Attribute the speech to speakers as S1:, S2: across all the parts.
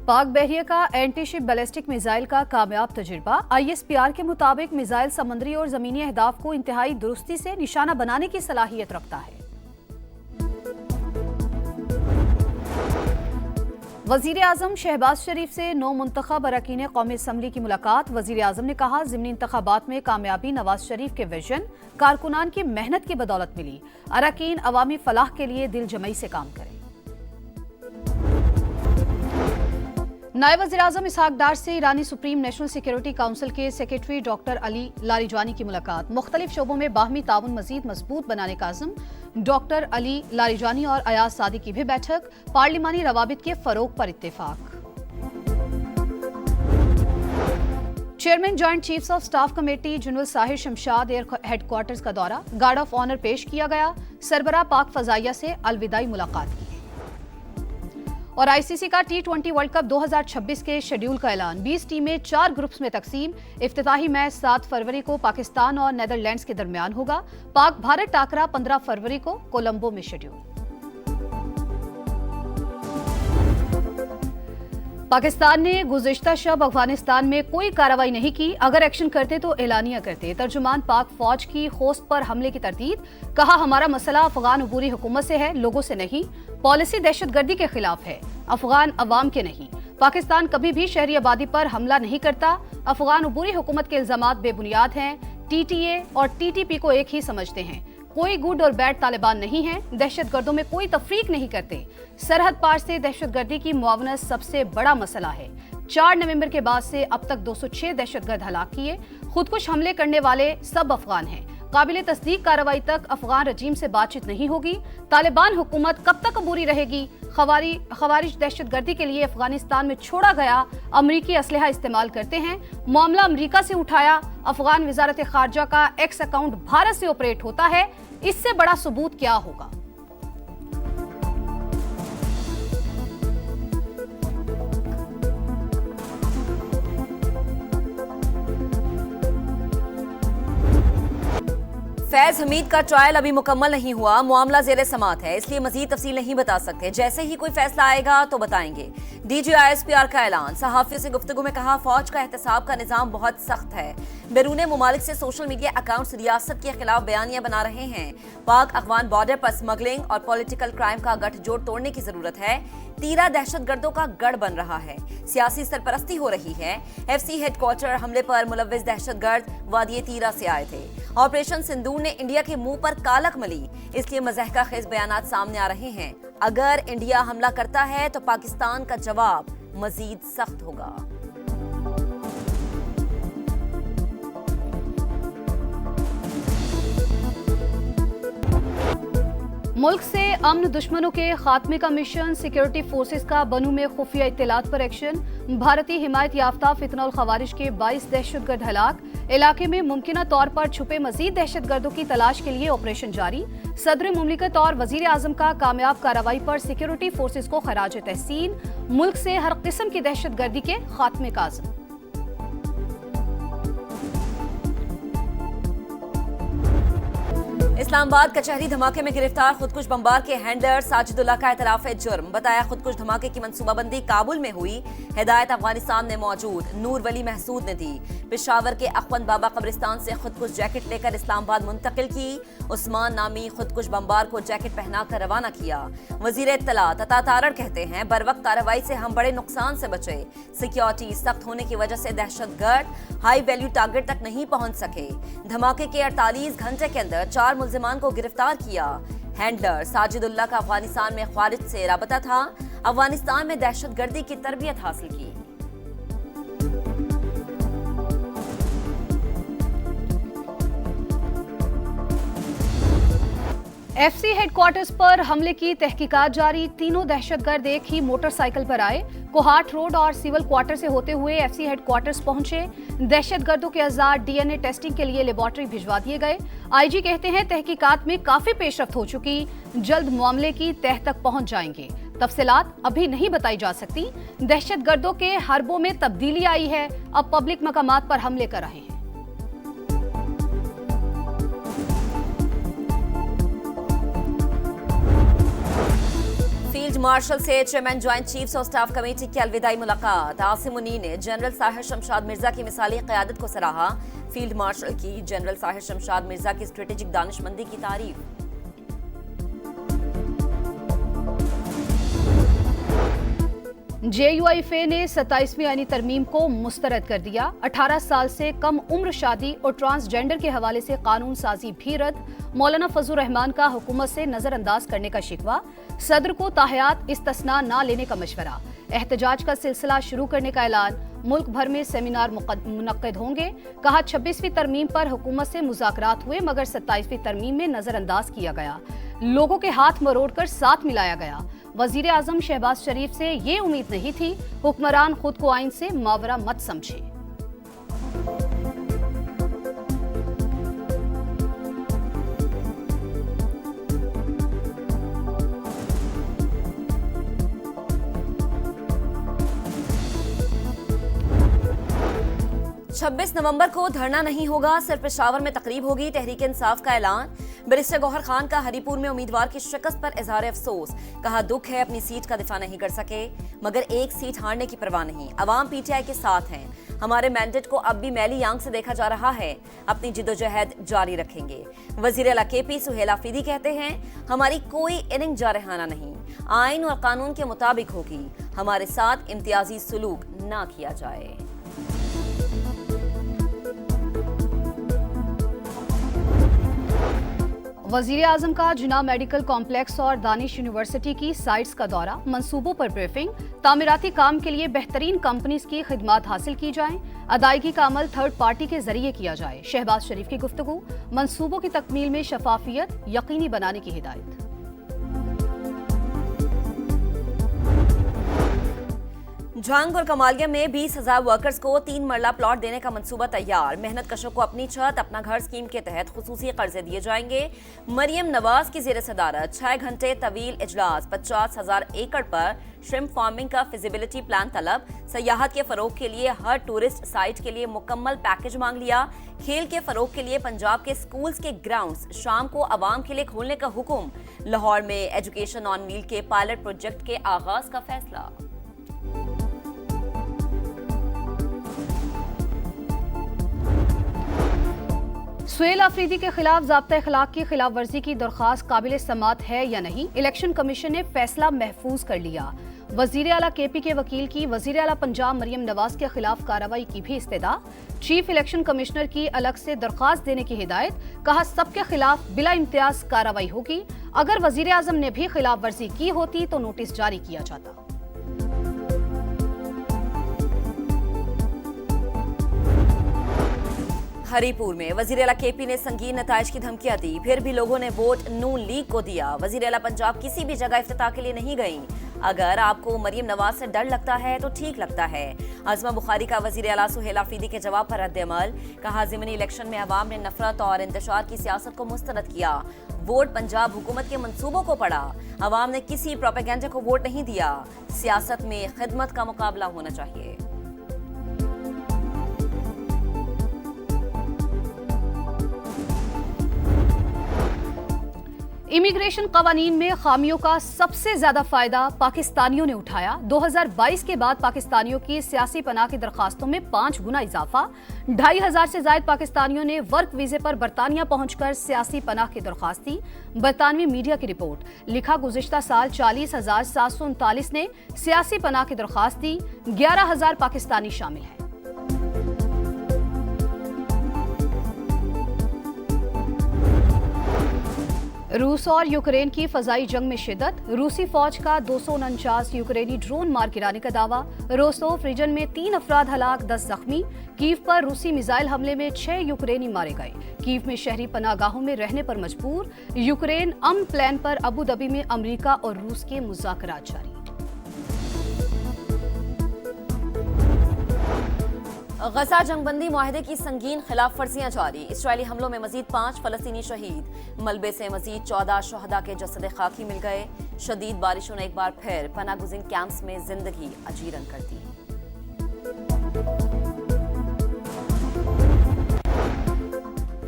S1: पाक बहरिया का anti ship ballistic missile का कामयाब तजुर्बा। ISPR के मुताबिक मिसाइल समुद्री और जमीनी अहदाफ को इंतहाई दुरुस्ती से निशाना बनाने की सलाहियत रखता है। वजीर आजम शहबाज शरीफ से नौ मुंतखब अरकान कौमी असम्बली की मुलाकात। वजीर आजम ने कहा, ज़िमनी इंतखाबात में कामयाबी नवाज शरीफ के विजन, कारकुनान की मेहनत की बदौलत मिली। अरकान अवामी फलाह के लिए दिल जमई से काम करें। नायब वज़ीर आज़म इसहाक डार से ईरानी सुप्रीम नेशनल सिक्योरिटी काउंसिल के सेक्रेटरी डॉक्टर अली लारिजानी की मुलाकात। मुख्तलिफ शोबों में बाहमी ताउन मजीद मजबूत बनाने का अज़्म। डॉक्टर अली लारिजानी और अयाज सादी की भी बैठक। पार्लिमानी रवाबित के फरोग पर इत्तेफाक। Chairman joint chiefs of staff committee general Sahir Shamshad air headquarters का दौरा। गार्ड ऑफ ऑनर पेश किया गया। सरबराह पाक फजाइया से अलविदाई मुलाकात की। और ICC का T20 वर्ल्ड कप 2026 के शेड्यूल का ऐलान। 20 टीमें 4 ग्रुप्स में तकसीम। इफ्तिताही मैच 7 फरवरी को पाकिस्तान और नेदरलैंड्स के दरमियान होगा। पाक भारत टाकरा 15 फरवरी को कोलंबो में शेड्यूल। पाकिस्तान ने गुज़िश्ता शब अफगानिस्तान में कोई कार्रवाई नहीं की। अगर एक्शन करते तो एलानिया करते। तर्जुमान पाक फौज की होस्ट पर हमले की तरदीद। कहा, हमारा मसला अफगान अबूरी हुकूमत से है, लोगों से नहीं। पॉलिसी दहशतगर्दी के खिलाफ है, अफगान अवाम के नहीं। पाकिस्तान कभी भी शहरी आबादी पर हमला नहीं करता। अफगान अबूरी हुकूमत के इल्जामात बेबुनियाद हैं। TTA और TTP को एक ही समझते हैं। कोई गुड और बैड तालिबान नहीं है। दहशतगर्दों में कोई तफरीक नहीं करते। सरहद पार से दहशतगर्दी की मुआवनत सबसे बड़ा मसला है। 4 नवंबर के बाद से अब तक 206 दहशतगर्द हलाक किए। खुदकुश हमले करने वाले सब अफगान हैं। काबिले तस्दीक कार्रवाई तक अफगान रजीम से बातचीत नहीं होगी। तालिबान हुकूमत कब तक अबूरी रहेगी? खवारिज दहशतगर्दी के लिए अफगानिस्तान में छोड़ा गया अमरीकी असलहा इस्तेमाल करते हैं। मामला अमरीका से उठाया। अफगान वजारत खारजा का एक्स अकाउंट भारत से ऑपरेट होता है। इससे बड़ा सबूत क्या होगा?
S2: फैज हमीद का ट्रायल अभी मुकम्मल नहीं हुआ। मामला ज़ेरे समात है, इसलिए मजीद तफसील नहीं बता सकते। जैसे ही कोई फैसला आएगा तो बताएंगे। DG ISPR का ऐलान। सहाफियों से गुफ्तगू में कहा, फौज का एहतसाब का निज़ाम बहुत सख्त है। बैरून मुमालिक से सोशल मीडिया अकाउंट्स रियासत के खिलाफ बयानियां बना रहे हैं। पाक अफगान बॉर्डर पर स्मगलिंग और पॉलिटिकल क्राइम का गठजोड़ तोड़ने की जरूरत है। तीरा दहशतगर्दों का गढ़ बन रहा है। सियासी सरपरस्ती हो रही है। FC हेडक्वार्टर हमले पर मुलव्विस दहशतगर्द वादी तीरा से आए थे। ऑपरेशन सिंदूर ने इंडिया के मुंह पर कालक मली, इसलिए मज़हका खेज बयानात सामने आ रहे हैं। अगर इंडिया हमला करता है तो पाकिस्तान का जवाब मजीद सख्त होगा।
S1: मुल्क से अमन दुश्मनों के खात्मे का मिशन। सिक्योरिटी फोर्सेस का बनू में खुफिया इत्तलात पर एक्शन। भारतीय हिमायत याफ्ता फितनउल खवारिज के 22 दहशतगर्द हलाक। इलाके में मुमकिना तौर पर छुपे मजीद दहशतगर्दों की तलाश के लिए ऑपरेशन जारी। सदर मुमलिकत और वजीर आजम का कामयाब कार्रवाई पर सिक्योरिटी फोर्सेस को खराज तहसीन। मुल्क से हर किस्म की दहशतगर्दी के खात्मे का आज़म।
S2: इस्लामाबाद कचहरी धमाके में गिरफ्तार खुदकुश बमबार के हैंडलर साजिदुल्लाह का एतराफ है जुर्म। बताया, खुदकुश धमाके की मंसूबाबंदी काबुल में हुई। हिदायत अफगानिस्तान में मौजूद नूर वली महसूद ने दी। पेशावर के अख्वंद बाबा कब्रिस्तान से खुदकुश जैकेट लेकर इस्लामाबाद मुंतकिल की। उस्मान नामी खुदकुश बमबार को जैकेट पहनाकर रवाना किया। वजीर इत्तलात अता तारड़ कहते हैं, बर वक्त कार्रवाई से हम बड़े नुकसान से बचे। सिक्योरिटी सख्त होने की वजह से दहशतगर्द हाई वैल्यू टारगेट तक नहीं पहुंच सके। धमाके के 48 घंटे के अंदर 4 मुल्जिमान को गिरफ्तार किया। हैंडलर साजिदुल्लाह का अफगानिस्तान में खारिज से राबता था। अफगानिस्तान में दहशतगर्दी की तरबियत हासिल की।
S1: FC हेडक्वार्टर्स पर हमले की तहकीकात जारी। तीनों दहशतगर्द एक ही मोटरसाइकिल पर आए। कोहाट रोड और सिविल क्वार्टर से होते हुए FC हेडक्वार्टर्स पहुंचे। दहशतगर्दों के आज़ाद DNA टेस्टिंग के लिए लेबॉर्टरी भिजवा दिए गए। IG कहते हैं, तहकीकात में काफी पेशरफ्त हो चुकी, जल्द मामले की तह तक पहुंच जाएंगे। तफसीलात अभी नहीं बताई जा सकती। दहशतगर्दों के हरबों में तब्दीली आई है। अब पब्लिक मकामात पर हमले कर रहे हैं।
S2: मार्शल से chairman joint chiefs of staff committee की अलविदाई मुलाकात। आसिम मुनीर ने जनरल साहिर शमशाद मिर्जा की मिसाली क़यादत को सराहा। फील्ड मार्शल की जनरल साहिर शमशाद मिर्जा की स्ट्रेटेजिक दानिशमंदी की तारीफ।
S1: JUIFA ने 27वीं आईनी तरमीम को मुस्तरद कर दिया। 18 साल से कम उम्र शादी और ट्रांसजेंडर के हवाले से कानून साजी भी रद्द। मौलाना फजलुर रहमान का हुकूमत से नजरअंदाज करने का शिकवा। सदर को ताहयात इस्तिस्ना न लेने का मशवरा। एहतजाज का सिलसिला शुरू करने का ऐलान। मुल्क भर में सेमिनार मुनक्किद होंगे। कहा 26वीं तरमीम पर हुकूमत से मुज़ाकरात हुए मगर 27वीं तरमीम में नजरअंदाज किया गया। लोगों के हाथ मरोड़कर साथ मिलाया गया। वजीर आजम शहबाज शरीफ से ये उम्मीद नहीं थी। हुक्मरान खुद को आइन से मावरा मत समझे।
S2: छब्बीस नवंबर को धरना नहीं होगा, सिर्फ पेशावर में तकरीब होगी। तहरीक इंसाफ का ऐलान। बैरिस्टर गौहर खान का हरीपुर में उम्मीदवार की शिकस्त पर इजहार अफसोस। कहा दुख है अपनी सीट का दिफा नहीं कर सके मगर एक सीट हारने की परवाह नहीं। अवाम PTI के साथ हैं। हमारे मैंडेट को अब भी मैली आंख से देखा जा रहा है। अपनी जिदोजहद जारी रखेंगे। वजीर आला KP सुहेल आफरीदी कहते हैं हमारी कोई इनिंग जारहाना नहीं, आइन और कानून के मुताबिक होगी। हमारे साथ इम्तियाजी सुलूक ना किया जाए।
S1: वजीर आजम का जिना मेडिकल कॉम्प्लेक्स और दानिश यूनिवर्सिटी की साइट्स का दौरा। मंसूबों पर ब्रीफिंग। तामीराती काम के लिए बेहतरीन कंपनीज की खिदमात हासिल की जाएं। अदायगी का अमल थर्ड पार्टी के जरिए किया जाए। शहबाज शरीफ की गुफ्तगू। मंसूबों की तकमील में शफाफियत यकीनी बनाने की हिदायत।
S2: झांग और कमालिया में 20,000 वर्कर्स को 3 मरला प्लॉट देने का मंसूबा तैयार। मेहनत कशों को अपनी छत अपना घर स्कीम के तहत खुसूसी कर्जे दिए जाएंगे। मरियम नवाज की जेर सदारत 6 घंटे तवील इजलास। 50,000 एकड़ पर श्रिम्प फार्मिंग का फिजिबिलिटी प्लान तलब। सयाहत के फरोग के लिए हर टूरिस्ट साइट के लिए मुकम्मल पैकेज मांग लिया। खेल के फरोग के लिए पंजाब के स्कूल्स के ग्राउंड्स शाम को आवाम के लिए खोलने का हुक्म। लाहौर में एजुकेशन ऑन व्हील के पायलट प्रोजेक्ट के आगाज का फैसला।
S1: सुहेल आफरीदी के खिलाफ ज़ाब्ता अखलाक की खिलाफ वर्जी की दरख्वास्त काबिल समात है या नहीं, इलेक्शन कमीशन ने फैसला महफूज कर लिया। वजीर आला KP के वकील की वजीर आला पंजाब मरियम नवाज के खिलाफ कार्रवाई की भी इस्तदा। चीफ इलेक्शन कमिश्नर की अलग से दरख्वास्त देने की हिदायत। कहा सबके खिलाफ बिला इम्तियाज कार्रवाई होगी। अगर वजीर आजम ने भी खिलाफ वर्जी की होती तो नोटिस जारी किया जाता।
S2: हरीपुर में वजीर आला KP ने संगीन नताइज की धमकियां दी। फिर भी लोगों ने वोट नून लीग को दिया। वजीर आला पंजाब किसी भी जगह इफ्तिताह के लिए नहीं गई। अगर आपको मरियम नवाज से डर लगता है तो ठीक लगता है। आजमा बुखारी का वजीर आला सुहेल आफरीदी के जवाब पर रद्द-ए-अमल। कहा ज़िमनी इलेक्शन में अवाम ने नफरत और इंतशार की सियासत को मुस्तरद किया। वोट पंजाब हुकूमत के मंसूबों को पड़ा। अवाम ने किसी प्रोपेगेंडा को वोट नहीं दिया। सियासत में खिदमत का मुकाबला होना चाहिए।
S1: इमिग्रेशन कवानीन में खामियों का सबसे ज्यादा फायदा पाकिस्तानियों ने उठाया। 2022 के बाद पाकिस्तानियों की सियासी पनाह की दरखास्तों में 5 गुना इजाफा। 2,500 से ज्यादा पाकिस्तानियों ने वर्क वीजे पर बरतानिया पहुंचकर सियासी पनाह की दरखास्त दी। बरतानवी मीडिया की रिपोर्ट। लिखा गुज़िश्ता साल 40,739 ने सियासी पनाह की दरखास्त दी। 11,000 पाकिस्तानी शामिल हैं। रूस और यूक्रेन की फजाई जंग में शिद्दत। रूसी फौज का 249 यूक्रेनी ड्रोन मार गिराने का दावा। रोस्तोव रीजन में 3 अफराद हलाक, 10 जख्मी। कीव पर रूसी मिसाइल हमले में 6 यूक्रेनी मारे गए। कीव में शहरी पनाहगाहों में रहने पर मजबूर। यूक्रेन अमन प्लान पर अबू धाबी में अमेरिका और रूस के मुज़ाकरात जारी।
S2: गजा जंगबंदी मुआहदे की संगीन खिलाफ वर्जियां जारी। इसराइली हमलों में मजीद 5 फलस्तीनी शहीद। मलबे से मजीद 14 शहदा के जसद खाकी मिल गए। शदीद बारिशों ने एक बार फिर पनागुज़ीन कैंप्स में जिंदगी अजीरन कर दी।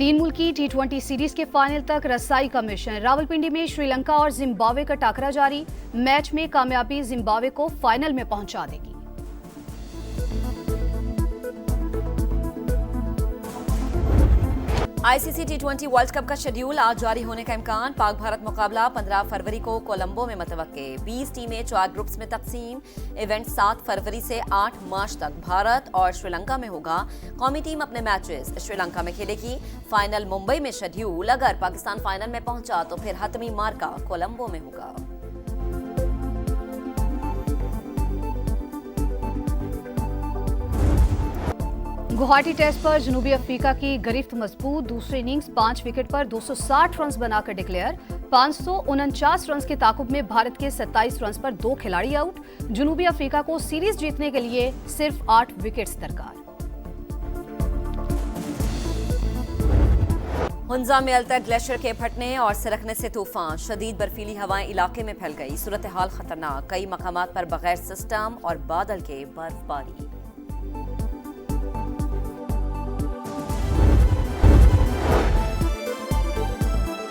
S1: 3 मुल्की T20 सीरीज के फाइनल तक रसाई का मिशन। रावलपिंडी में श्रीलंका और जिम्बाब्वे का टाकरा जारी। मैच में कामयाबी जिम्बाब्वे को फाइनल में पहुंचा देगी।
S2: आईसीसी T20 वर्ल्ड कप का शेड्यूल आज जारी होने का इम्कान। पाक भारत मुकाबला 15 फरवरी को कोलंबो में मतवक्के। 20 टीमें 4 ग्रुप्स में तकसीम। इवेंट 7 फरवरी से 8 मार्च तक भारत और श्रीलंका में होगा। कौमी टीम अपने मैचेस श्रीलंका में खेलेगी। फाइनल मुंबई में शेड्यूल। अगर पाकिस्तान फाइनल में पहुंचा तो फिर हतमी मार्का कोलंबो में होगा।
S1: गुवाहाटी टेस्ट पर जनूबी अफ्रीका की गिरफ्त मजबूत। दूसरी इनिंग्स 5 विकेट पर 260 रन बनाकर डिक्लेयर। 549 रन के ताकुब में भारत के 27 रन पर 2 खिलाड़ी आउट। जनूबी अफ्रीका को सीरीज जीतने के लिए सिर्फ 8 विकेट्स दरकार।
S2: हुंजा में अल्ताई ग्लेशियर के फटने और सिरकने से तूफान। शदीद बर्फीली हवाएं इलाके में फैल गई। सूरत हाल खतरनाक। कई मकामात पर बगैर सिस्टम और बादल के बर्फबारी।